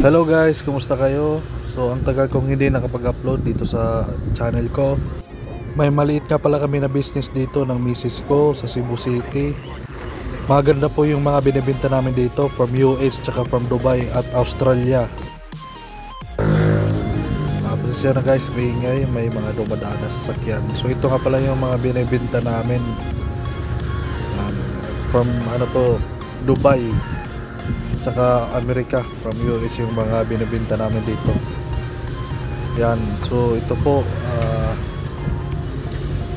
Hello guys, kumusta kayo? So ang tagal kong hindi nakapag-upload dito sa channel ko. May maliit nga pala kami na business dito ng misis ko sa Cebu City. Maganda po yung mga binibenta namin dito from US tsaka from Dubai at Australia. Pasensya na guys, may ingay, may mga dumadaan na sasakyan. So ito nga pala yung mga binibenta namin. From Dubai saka Amerika, from US yung mga binibenta namin dito. Yan, so ito po,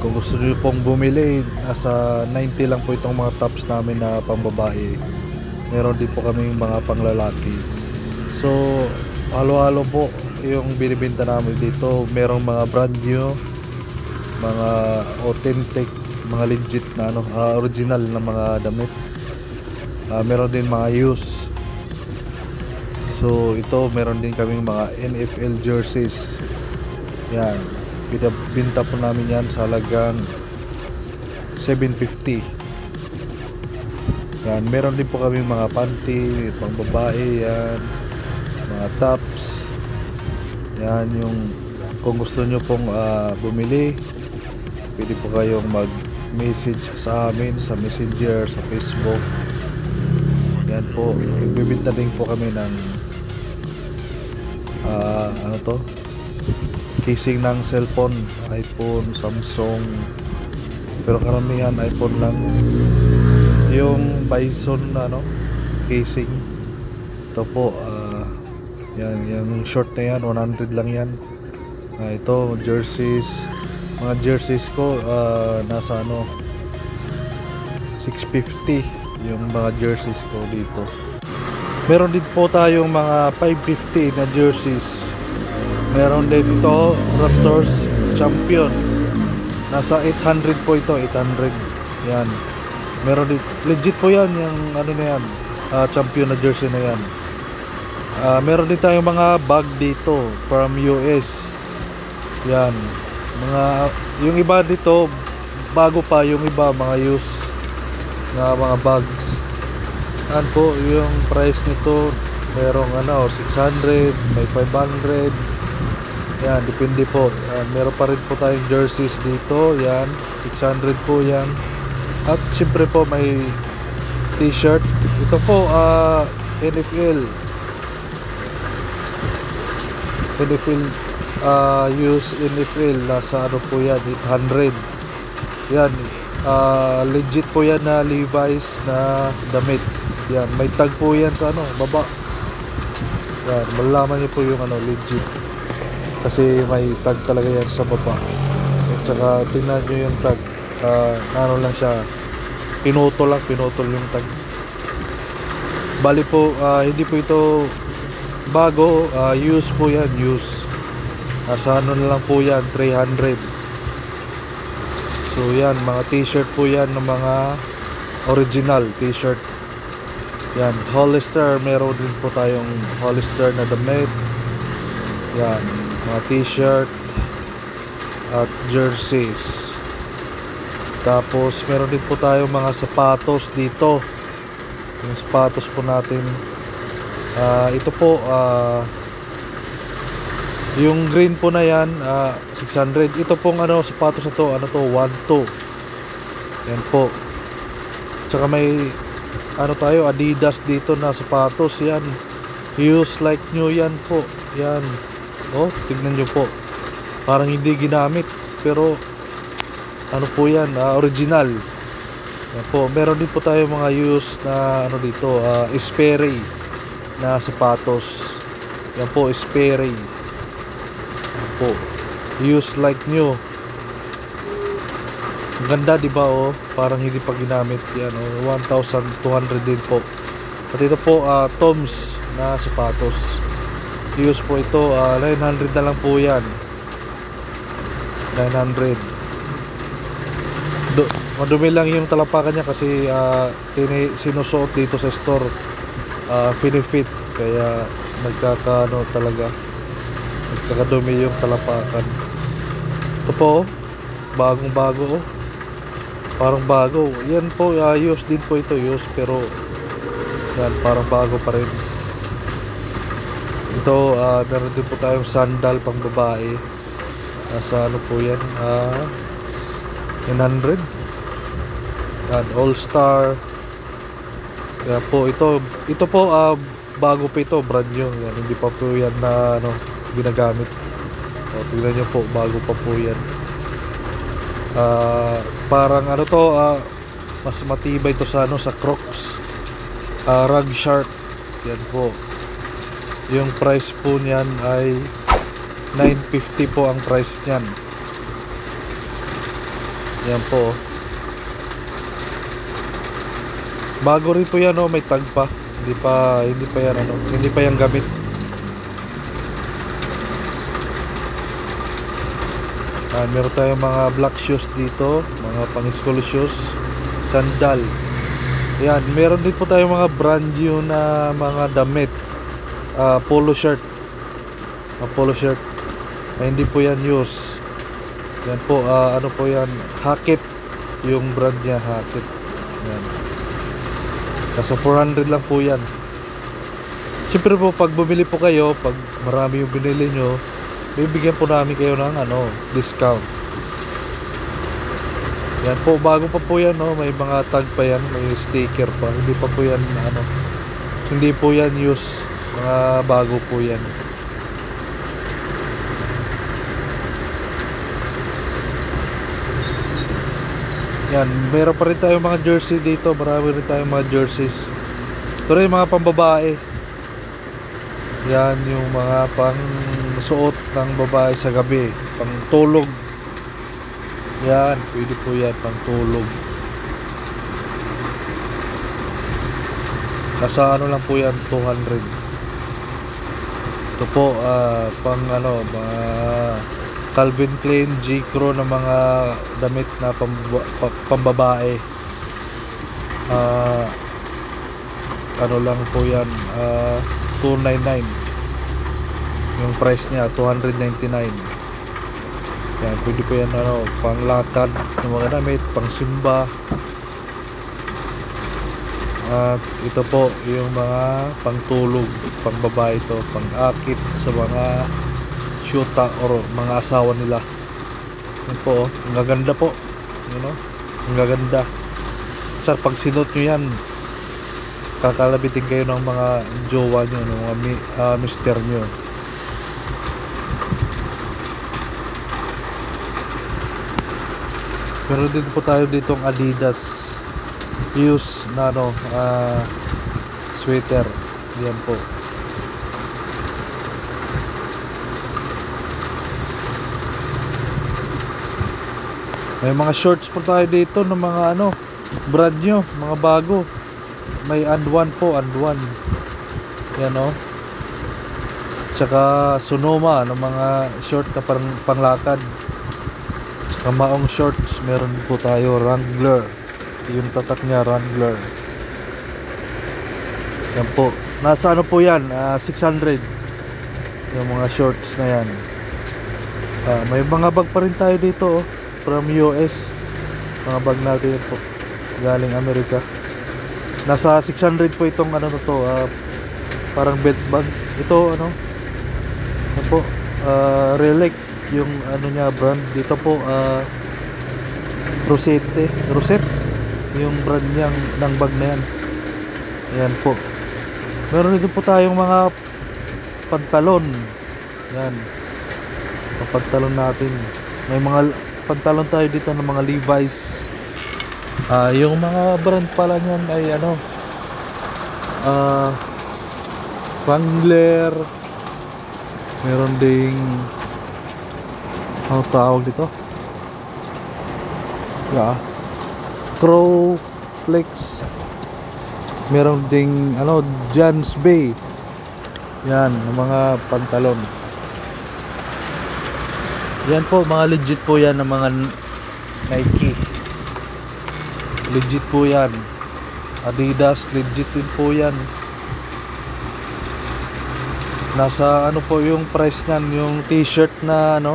kung gusto nyo pong bumili, nasa 90 lang po itong mga tops namin na pangbabae. Meron din po kami mga panglalaki. So halo-halo po yung binibenta namin dito. Merong mga brand new, mga authentic, mga legit na original na mga damit. Meron din mga used. So ito, meron din kaming mga NFL jerseys. Yan, binibenta po namin yan sa halagang 750. Yan, meron din po kaming mga panty pang babae, yan, mga tops. Yan, yung kung gusto nyo pong bumili, pwede po kayong mag-message sa amin sa Messenger, sa Facebook. Yan po, nagbibenta din po kami ng casing ng cellphone, iPhone, Samsung, pero karamihan iPhone lang. Yung Bison casing, ito po, yan, yung short na yan, 100 lang yan. Ito, jerseys, mga jerseys ko, nasa 650 yung mga jerseys ko dito. Meron din po tayong mga 550 na jerseys. Meron din ito, Raptors Champion, nasa 800 po ito, 800. Yan, meron din, legit po yan, yung na yan, Champion na jersey na yan. Meron din tayong mga bag dito from US. Yan, yung iba dito bago pa, yung iba mga used na mga bags. Yan po yung price nito. Merong 600, may 500. Yan, depende po. Meron pa rin po tayong jerseys dito. Yan, 600 po yan. At syempre po may t-shirt. Ito po NFL use NFL, nasa po yan, 800. Yan, legit po yan na Levi's na damit. Yan, may tag po yan sa baba. Yan, malalaman niyo po yung legit, kasi may tag talaga yan sa baba. At saka tingnan nyo yung tag, lang siya, pinutol yung tag. Bali po, hindi po ito bago, use po yan, use. Nasa na lang po yan, 300. So yan, mga t-shirt po yan ng mga original t-shirt. Yan, Hollister, meron din po tayong Hollister na damit. Yan, mga t-shirt at jerseys. Tapos meron din po tayong mga sapatos dito. Yung sapatos po natin, ito po, yung green po na yan, 600. Ito pong sapatos na to, 1-2. Yan po. Tsaka may tayo, Adidas dito na sapatos. Yan, use like new yan po. Yan, tignan nyo po, parang hindi ginamit, pero po yan, original. Yan po. Meron din po tayo mga use na dito, Sperry na sapatos. Yan po, Sperry po, use like new. Ganda, diba? Parang hindi pa ginamit. Yan, 1,200 din po. At ito po, Toms na sapatos, use po ito, 900 na lang po yan. 900. Madumi lang yung talapakan niya kasi sinusuot dito sa store, pinifit, kaya nagkakadumi yung talapakan. Ito po, bagong bago, parang bago. Yan po, use din po ito, use, pero yan, parang bago pa rin. Ito, meron din po tayong sandal pang babae. Nasa ano po yan, 900. Yan, All Star. Kaya po ito po, bago pa ito, brand new yan. Hindi pa po yan na ano, ginagamit. Tignan nyo po, bago pa po yan. Parang ano to, mas matibay to sa ano, sa Crocs. Rug Shark. Yan po. Yung price po niyan ay 950 po ang price niyan. Yan po. Bago rin po yan, oh, may tag pa. Hindi pa yan ano, hindi pa yan gamit. Meron tayong mga black shoes dito, mga pang school shoes, sandal. Yan, meron din po tayong mga brand new na mga damit. Polo shirt. Polo shirt. Hindi po yan use. Yan po, ano po yan, Hackett. Yung brand niya, Hackett. Yan. Nasa 400 lang po yan. Siyempre po, pag bumili po kayo, pag marami yung binili nyo, bibigyan po namin kayo ng ano, discount. Yan po, bago pa po yan, no? May mga tag pa yan, may sticker pa. Hindi pa po yan ano, hindi po yan use. Mga bago po yan. Yan, meron pa rin tayong mga jersey dito. Marami rin tayong mga jerseys. Ito rin mga pambabae. Yan yung mga pang suot ng babae sa gabi, pang tulog. Yan, pwede po yan, pang tulog. Nasa ano lang po yan, 200. Ito po, pang ano, mga Calvin Klein, J.Crew na mga damit na pambabae. Ano lang po yan, 299. Yung price niya 299. Yan, pwede po yan ano, pang lakad ng mga damit, pang simba. At ito po yung mga pangtulog, pang babae ito, pang akit sa mga syuta or mga asawa nila. Yan po, ang gaganda po, you know, ang gaganda. Sir, pag sinuot nyo yan, kakalabitin kayo ng mga jowa nyo, ng mga mister nyo. Pero din po tayo ditong Adidas use na ano, sweater. Yan po. May mga shorts po tayo dito ng mga ano, brand new, mga bago. May And1 po, And1. Yan o. Tsaka Sonoma ng mga short na panglakad. Tsaka maong shorts, meron po tayo Wrangler. Yung tatak niya, Wrangler. Yan po. Nasa ano po yan, 600. Yung mga shorts na yan. May mga bag pa rin tayo dito, oh, from US. Mga bag natin po, galing Amerika. Nasa 600 po itong ano na to, parang belt bag. Ito ano po, Relic yung ano niya brand. Dito po, Rosette yung brand niyang ng bag na yan. Ayan po. Meron dito po tayong mga pantalon. Yan, ang pantalon natin. May mga pantalon tayo dito ng mga Levi's. Yung mga brand pala niyan ay ano, Wrangler. Meron ding ano tawag dito? Crowflex. Meron ding ano, John's Bay. Yan, mga pantalon. Yan po, mga legit po yan ng mga Nike. Legit po yan. Adidas, legit din po yan. Nasa ano po yung price nyan, yung t-shirt na ano,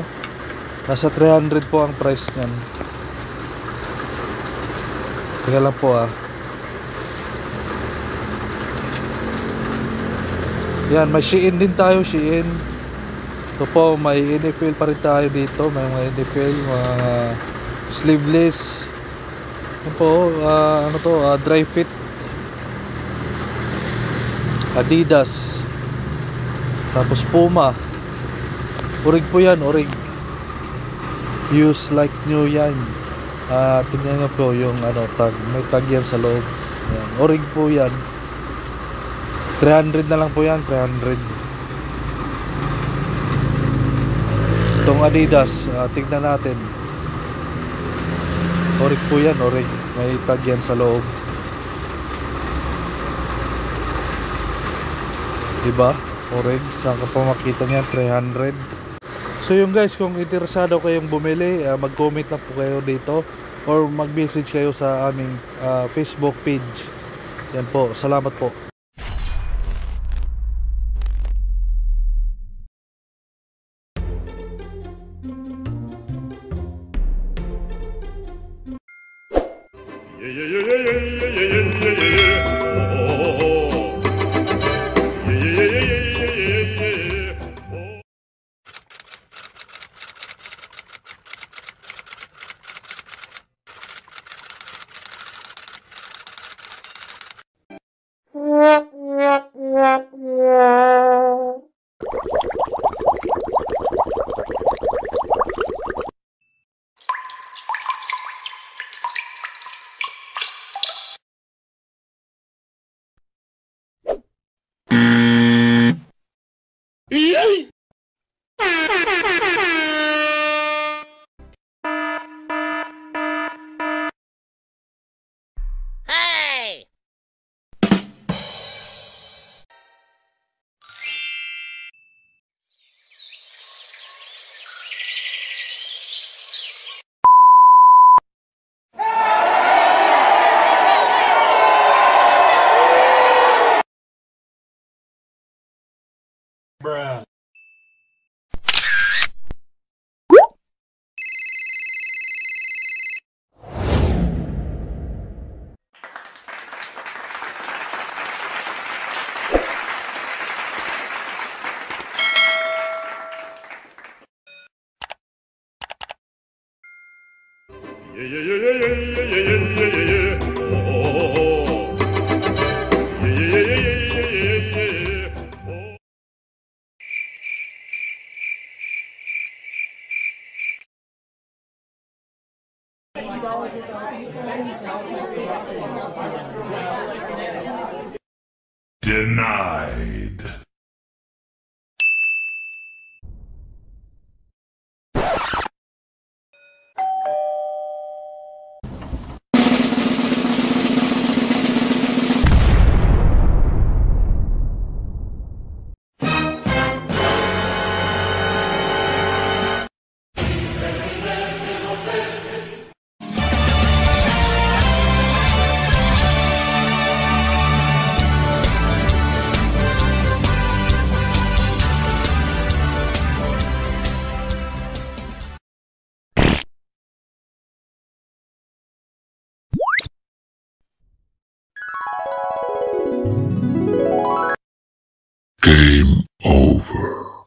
nasa 300 po ang price nyan. Teka lang po. Yan, may Shein din tayo, Shein. Ito po, may NFL pa rin tayo dito. May mga NFL, mga sleeveless. Yan po, ano to, dry fit. Adidas. Tapos Puma. Orig po yan, orig. Use like new yan. Tingnan nyo po yung ano, tag. May tag yan sa loob. Yan. Orig po yan. 300 na lang po yan, 300. Itong Adidas, tignan natin. Orig po yan, orig. May tag yan sa loob. Diba? Orig. Saan ka pa makita niyan? 300. So yung guys, kung interesado kayong bumili, mag-comment lang po kayo dito or mag-message kayo sa aming Facebook page. Yan po. Salamat po. Bruh. Denied. Game over.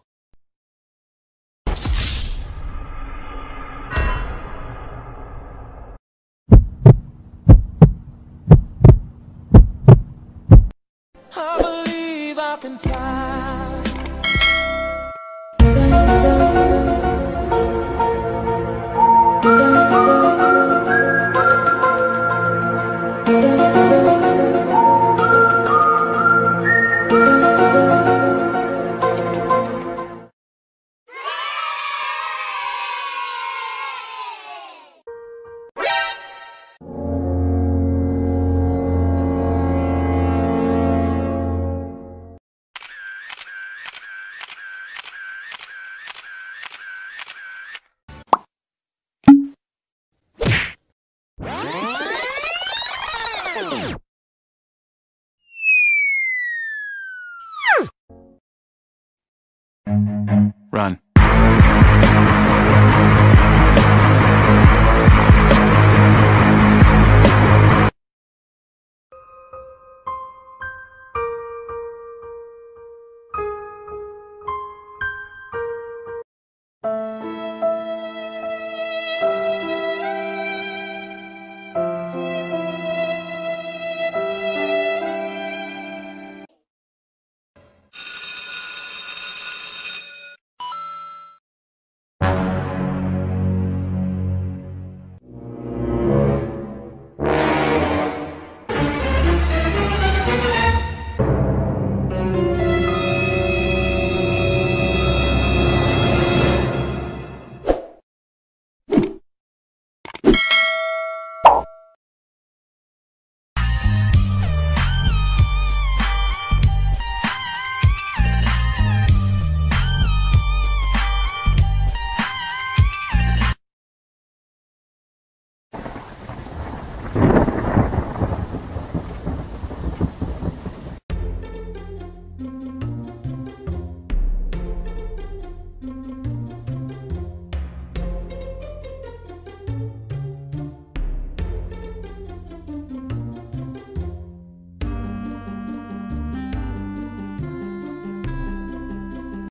I believe I can fly. Run.